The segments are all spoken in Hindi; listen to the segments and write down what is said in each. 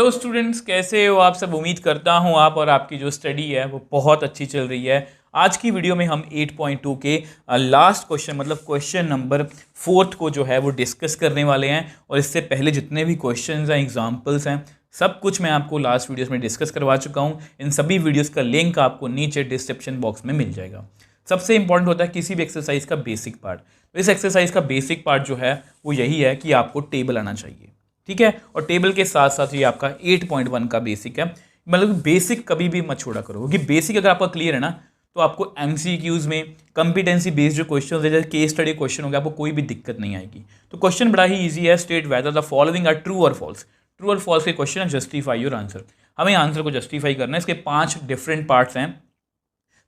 हेलो स्टूडेंट्स, कैसे हो आप सब। उम्मीद करता हूं आप और आपकी जो स्टडी है वो बहुत अच्छी चल रही है। आज की वीडियो में हम 8.2 के लास्ट क्वेश्चन मतलब क्वेश्चन नंबर 4 को जो है वो डिस्कस करने वाले हैं। और इससे पहले जितने भी क्वेश्चंस हैं, एग्जांपल्स हैं, सब कुछ मैं आपको लास्ट वीडियोस में डिस्कस करवा चुका हूं। इन सभी वीडियोस का लिंक आपको नीचे डिस्क्रिप्शन बॉक्स में मिल जाएगा। सबसे इंपॉर्टेंट होता है किसी भी एक्सरसाइज का बेसिक पार्ट। तो इस एक्सरसाइज का बेसिक पार्ट जो है वो यही है कि आपको टेबल आना चाहिए, ठीक है। और टेबल के साथ साथ ये आपका 8.1 का बेसिक है। मतलब बेसिक कभी भी मत छोड़ा करो, क्योंकि बेसिक अगर आपका क्लियर है ना तो आपको एमसीक्यूज में कंपिटेंसी बेस्ड जो क्वेश्चन है, जैसे केस स्टडी क्वेश्चन हो गया, आपको कोई भी दिक्कत नहीं आएगी। तो क्वेश्चन बड़ा ही इजी है। State whether the following are true और फॉल्स। ट्रू और फॉल्स के क्वेश्चन है, जस्टिफाई योर आंसर। हमें आंसर को जस्टिफाई करना है। इसके 5 डिफरेंट पार्ट्स हैं।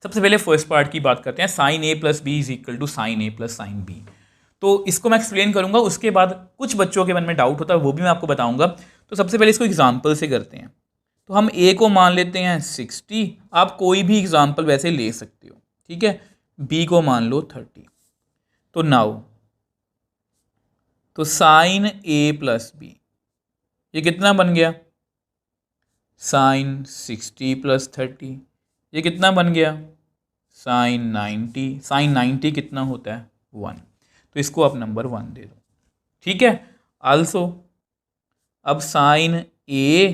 सबसे पहले फर्स्ट पार्ट की बात करते हैं। Sine A plus B is equal to sine A plus sine B. तो इसको मैं एक्सप्लेन करूंगा, उसके बाद कुछ बच्चों के मन में डाउट होता है वो भी मैं आपको बताऊंगा। तो सबसे पहले इसको एग्जाम्पल से करते हैं। तो हम ए को मान लेते हैं 60। आप कोई भी एग्जाम्पल वैसे ले सकते हो, ठीक है। बी को मान लो 30। तो नाउ तो साइन ए प्लस बी ये कितना बन गया? Sine 60 plus 30। ये कितना बन गया? साइन 90। साइन 90 कितना होता है? 1। तो इसको आप नंबर 1 दे दो, ठीक है। आल्सो अब sign A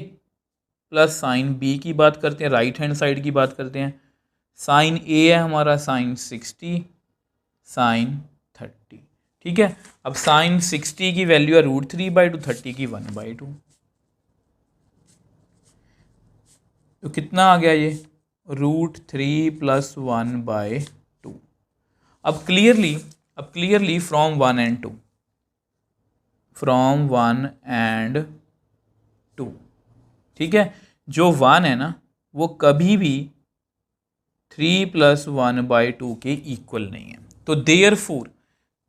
plus sine B की बात करते हैं, राइट हैंड साइड की बात करते हैं। साइन ए है हमारा साइन 60 साइन 30, ठीक है। अब साइन 60 की वैल्यू है √3/2, 30 की 1/2। तो कितना आ गया ये? √3 + 1/2। अब clearly from 1 and 2, from 1 and 2, ठीक है। जो 1 है ना वो कभी भी 3 + 1/2 के इक्वल नहीं है। तो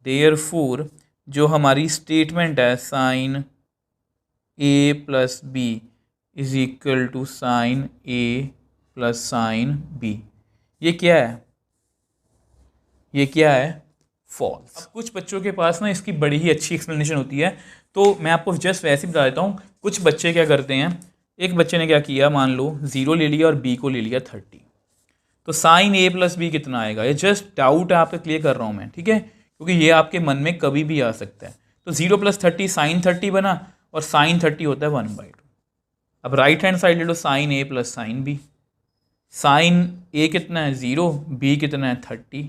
देयरफॉर जो हमारी स्टेटमेंट है sine A plus B is equal to sine A plus sine B, ये क्या है? ये क्या है? फॉल्स। अब कुछ बच्चों के पास ना इसकी बड़ी ही अच्छी एक्सप्लेनेशन होती है, तो मैं आपको जस्ट वैसे ही बता देता हूँ। कुछ बच्चे क्या करते हैं, एक बच्चे ने क्या किया, मान लो 0 ले लिया और बी को ले लिया 30। तो साइन ए प्लस बी कितना आएगा? ये जस्ट डाउट है, आपको क्लियर कर रहा हूँ मैं, ठीक है, क्योंकि ये आपके मन में कभी भी आ सकता है। तो 0 + 30 साइन 30 बना, और साइन 30 होता है 1/2। अब राइट हैंड साइड ले लो, sign A plus sine B. Sign ए कितना है? 0। बी कितना है? 30।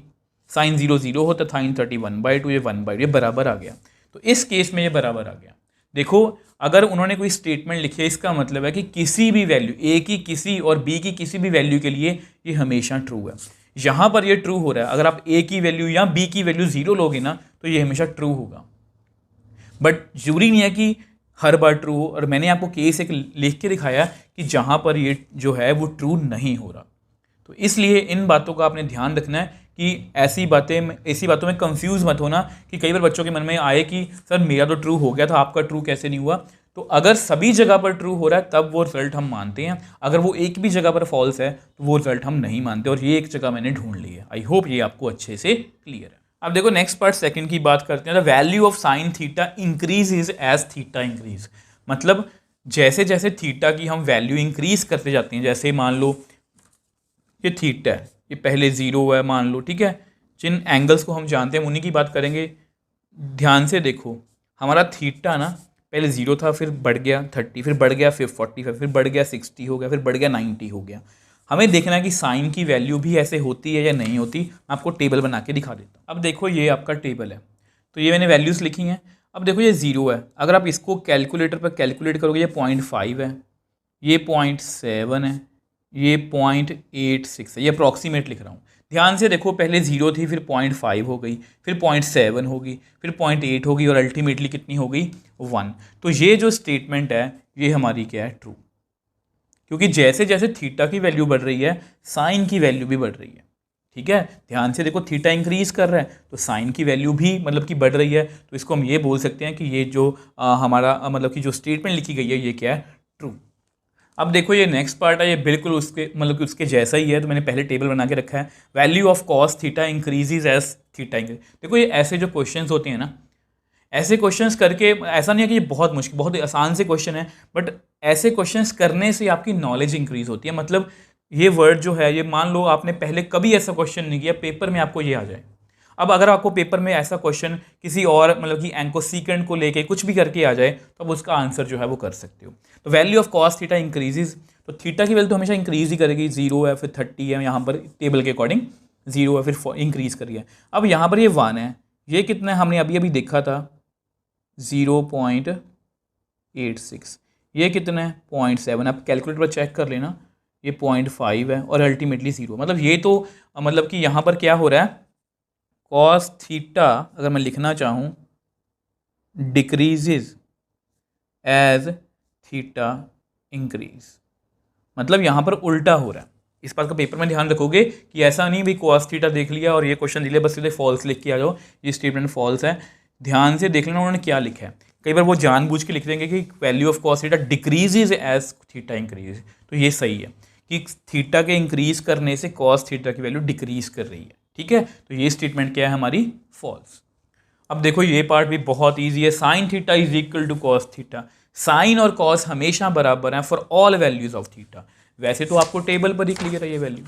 साइन 0 0 होता है, साइन 30 1/2, ये 1/2, ये बराबर आ गया। तो इस केस में ये बराबर आ गया। देखो, अगर उन्होंने कोई स्टेटमेंट लिखी है, इसका मतलब है कि किसी भी वैल्यू, ए की किसी और बी की किसी भी वैल्यू के लिए ये हमेशा ट्रू है। यहाँ पर ये ट्रू हो रहा है। अगर आप ए की वैल्यू या बी की वैल्यू 0 लोगे ना तो ये हमेशा ट्रू होगा। बट जरूरी नहीं है कि हर बार ट्रू हो। और मैंने आपको केस एक लिख के दिखाया कि जहाँ पर ये जो है वो ट्रू नहीं हो रहा। तो इसलिए इन बातों का आपने ध्यान रखना है कि ऐसी बातों में कंफ्यूज मत होना कि कई बार बच्चों के मन में आए कि सर मेरा तो ट्रू हो गया था, आपका ट्रू कैसे नहीं हुआ। तो अगर सभी जगह पर ट्रू हो रहा है तब वो रिजल्ट हम मानते हैं। अगर वो एक भी जगह पर फॉल्स है तो वो रिजल्ट हम नहीं मानते। और ये एक जगह मैंने ढूंढ ली है। आई होप ये आपको अच्छे से क्लियर है। अब देखो नेक्स्ट पार्ट सेकंड की बात करते हैं। The value of sine theta increase is as theta increase. मतलब जैसे जैसे थीटा की हम वैल्यू इंक्रीज करते जाते हैं, जैसे मान लो ये थीटा है, ये पहले 0 है मान लो, ठीक है। जिन एंगल्स को हम जानते हैं उन्हीं की बात करेंगे। ध्यान से देखो, हमारा थीटा ना पहले 0 था, फिर बढ़ गया 30, फिर बढ़ गया फिर 45, फिर बढ़ गया 60 हो गया, फिर बढ़ गया 90 हो गया। हमें देखना है कि साइन की वैल्यू भी ऐसे होती है या नहीं होती। मैं आपको टेबल बना के दिखा देता हूँ। अब देखो ये आपका टेबल है, तो ये मैंने वैल्यूज़ लिखी हैं। अब देखो ये 0 है, अगर आप इसको कैलकुलेटर पर कैलकुलेट करोगे ये 0.5 है, ये 0.7 है, ये 0.86 है। ये अप्रॉक्सीमेट लिख रहा हूँ। ध्यान से देखो, पहले 0 थी, फिर 0.5 हो गई, फिर 0.7 होगी, फिर 0.8 होगी, और अल्टीमेटली कितनी हो गई? 1। तो ये जो स्टेटमेंट है ये हमारी क्या है? ट्रू। क्योंकि जैसे जैसे थीटा की वैल्यू बढ़ रही है साइन की वैल्यू भी बढ़ रही है, ठीक है। ध्यान से देखो, थीटा इंक्रीज कर रहा है तो साइन की वैल्यू भी मतलब कि बढ़ रही है। तो इसको हम ये बोल सकते हैं कि ये जो हमारा मतलब कि जो स्टेटमेंट लिखी गई है ये क्या है? ट्रू। अब देखो ये नेक्स्ट पार्ट है, ये बिल्कुल उसके मतलब कि उसके जैसा ही है। तो मैंने पहले टेबल बना के रखा है। Value of cos theta increases as theta increase. देखो ये ऐसे जो क्वेश्चंस होते हैं ना, ऐसे क्वेश्चंस करके ऐसा नहीं है कि ये बहुत मुश्किल बहुत आसान से क्वेश्चन है, बट ऐसे क्वेश्चंस करने से आपकी नॉलेज इंक्रीज होती है। मतलब ये वर्ड जो है, ये मान लो आपने पहले कभी ऐसा क्वेश्चन नहीं किया, पेपर में आपको ये आ जाए। अब अगर आपको पेपर में ऐसा क्वेश्चन किसी और मतलब कि एंकोसीकेंट को लेके कुछ भी करके आ जाए, तो अब उसका आंसर जो है वो कर सकते हो। तो value of cos theta increases, तो थीटा की वैल्यू तो हमेशा इंक्रीज ही करेगी। 0 है, फिर 30 है, यहाँ पर टेबल के अकॉर्डिंग 0 है, फिर इंक्रीज करिए। अब यहाँ पर ये 1 है, ये कितना है हमने अभी अभी देखा था 0.86, ये कितना है 0.7। आप कैलकुलेटर पर चेक कर लेना, ये 0.5 है और अल्टीमेटली 0। मतलब ये तो मतलब कि यहाँ पर क्या हो रहा है, कॉस थीटा अगर मैं लिखना चाहूँ डिक्रीजेज एज थीटा इंक्रीज, मतलब यहाँ पर उल्टा हो रहा है। इस बात का पेपर में ध्यान रखोगे कि ऐसा नहीं भी कॉस थीटा देख लिया और ये क्वेश्चन दिया बस सीधे फॉल्स लिख के आ जाओ, ये स्टेटमेंट फॉल्स है। ध्यान से देख लेना उन्होंने क्या लिखा है। कई बार वो जानबूझ के लिख देंगे कि value of cos theta decreases as theta increase, तो ये सही है कि थीटा के इंक्रीज करने से कॉस थीटा की वैल्यू डिक्रीज कर रही है। ठीक है, तो ये स्टेटमेंट क्या है हमारी, फॉल्स। अब देखो ये पार्ट भी बहुत ईजी है। Sine theta is equal to cos theta. Sine और कॉस हमेशा बराबर हैं for all values of theta. वैसे तो आपको टेबल पर ही क्लियर है ये वैल्यू।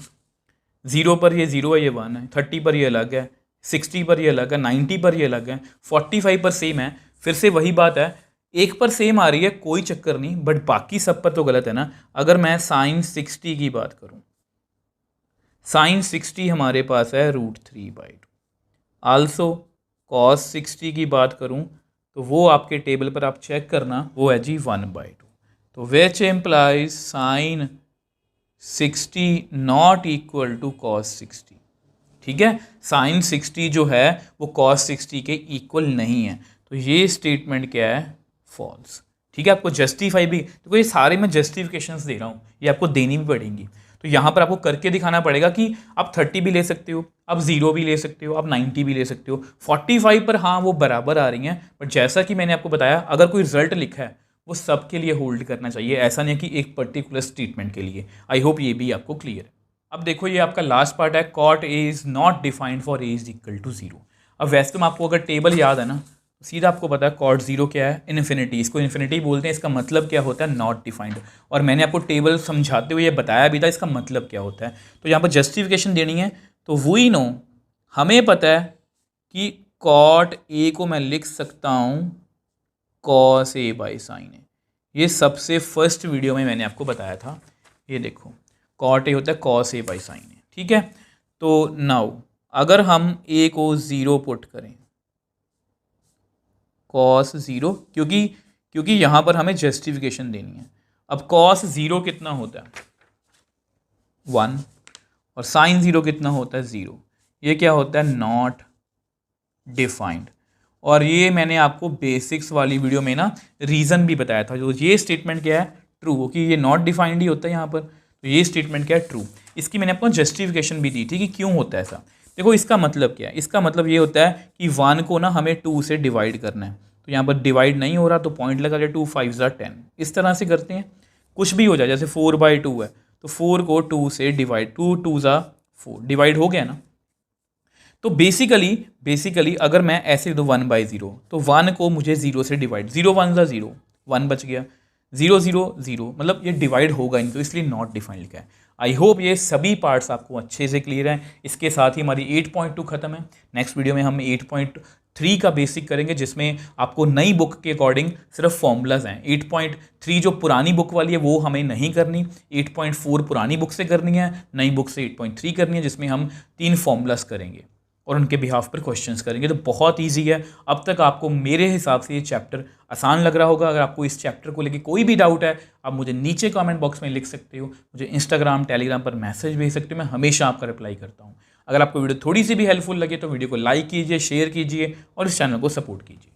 0 पर ये 0 है, ये 1 है, 30 पर ये अलग है, 60 पर ये अलग है, 90 पर ये अलग है, 45 पर सेम है। फिर से वही बात है, एक पर सेम आ रही है कोई चक्कर नहीं, बट बाकी सब पर तो गलत है ना। अगर मैं साइन 60 की बात करूं, साइन 60 हमारे पास है √3/2। आल्सो कॉस 60 की बात करूं तो वो आपके टेबल पर आप चेक करना, वो है जी 1/2। तो which implies sine 60 not equal to cos 60। ठीक है, साइन 60 जो है वो कॉस 60 के इक्वल नहीं है, तो ये स्टेटमेंट क्या है, फॉल्स। ठीक है, आपको जस्टिफाई भी, तो ये सारे मैं जस्टिफिकेशंस दे रहा हूँ, ये आपको देनी भी पड़ेंगी। तो यहाँ पर आपको करके दिखाना पड़ेगा कि आप 30 भी ले सकते हो, आप 0 भी ले सकते हो, आप 90 भी ले सकते हो, 45 पर हाँ वो बराबर आ रही हैं। बट जैसा कि मैंने आपको बताया, अगर कोई रिजल्ट लिखा है वो सबके लिए होल्ड करना चाहिए, ऐसा नहीं कि एक पर्टिकुलर स्टेटमेंट के लिए। आई होप ये भी आपको क्लियर है। अब देखो ये आपका लास्ट पार्ट है, cot A is not defined for A is equal to 0। अब वैसे तो आपको अगर टेबल याद है ना, सीधा आपको पता है कॉट 0 क्या है, इन्फिनिटी। इसको इन्फिनिटी बोलते हैं, इसका मतलब क्या होता है, नॉट डिफाइंड। और मैंने आपको टेबल समझाते हुए ये बताया भी था इसका मतलब क्या होता है। तो यहाँ पर जस्टिफिकेशन देनी है, तो वी नो, हमें पता है कि कॉट ए को मैं लिख सकता हूँ कॉस ए बाई साइन ए। ये सबसे फर्स्ट वीडियो में मैंने आपको बताया था। ये देखो कॉट ए होता है कॉस ए बाई साइन ए। ठीक है, तो नाउ अगर हम ए को 0 पुट करें, कॉस 0, क्योंकि यहाँ पर हमें जस्टिफिकेशन देनी है। अब कॉस 0 कितना होता है, 1, और साइन 0 कितना होता है, 0। ये क्या होता है, नॉट डिफाइंड। और ये मैंने आपको बेसिक्स वाली वीडियो में ना रीज़न भी बताया था। जो ये स्टेटमेंट क्या है, ट्रू, क्योंकि ये नॉट डिफाइंड ही होता है यहाँ पर। तो ये स्टेटमेंट क्या है, ट्रू। इसकी मैंने आपको जस्टिफिकेशन भी दी थी कि क्यों होता है ऐसा। देखो इसका मतलब क्या है, इसका मतलब ये होता है कि 1 को ना हमें 2 से डिवाइड करना है। तो यहाँ पर डिवाइड नहीं हो रहा तो पॉइंट लगा दिया, 2 5 ज़ा 10। इस तरह से करते हैं, कुछ भी हो जाए। जैसे 4/2 है तो 4 को 2 से डिवाइड, 2 2 ज़ा 4, डिवाइड हो गया ना। तो बेसिकली अगर मैं ऐसे दो 1/0, तो 1 को मुझे 0 से डिवाइड, 0 1 ज़ा 0, 1 बच गया, 0 0 0, मतलब ये डिवाइड होगा नहीं, तो इसलिए नॉट डिफाइंड लिखा है। आई होप ये सभी पार्ट्स आपको अच्छे से क्लियर हैं। इसके साथ ही हमारी 8.2 खत्म है। नेक्स्ट वीडियो में हम 8.3 का बेसिक करेंगे, जिसमें आपको नई बुक के अकॉर्डिंग सिर्फ फॉर्मूलाज हैं। 8.3 जो पुरानी बुक वाली है वो हमें नहीं करनी, 8.4 पुरानी बुक से करनी है, नई बुक से 8.3 करनी है, जिसमें हम 3 फॉर्मूलाज करेंगे और उनके बिहाफ पर क्वेश्चंस करेंगे। तो बहुत इजी है। अब तक आपको मेरे हिसाब से ये चैप्टर आसान लग रहा होगा। अगर आपको इस चैप्टर को लेके कोई भी डाउट है, आप मुझे नीचे कमेंट बॉक्स में लिख सकते हो, मुझे इंस्टाग्राम टेलीग्राम पर मैसेज भेज सकते हो, मैं हमेशा आपका रिप्लाई करता हूँ। अगर आपको वीडियो थोड़ी सी भी हेल्पफुल लगे तो वीडियो को लाइक कीजिए, शेयर कीजिए और इस चैनल को सपोर्ट कीजिए।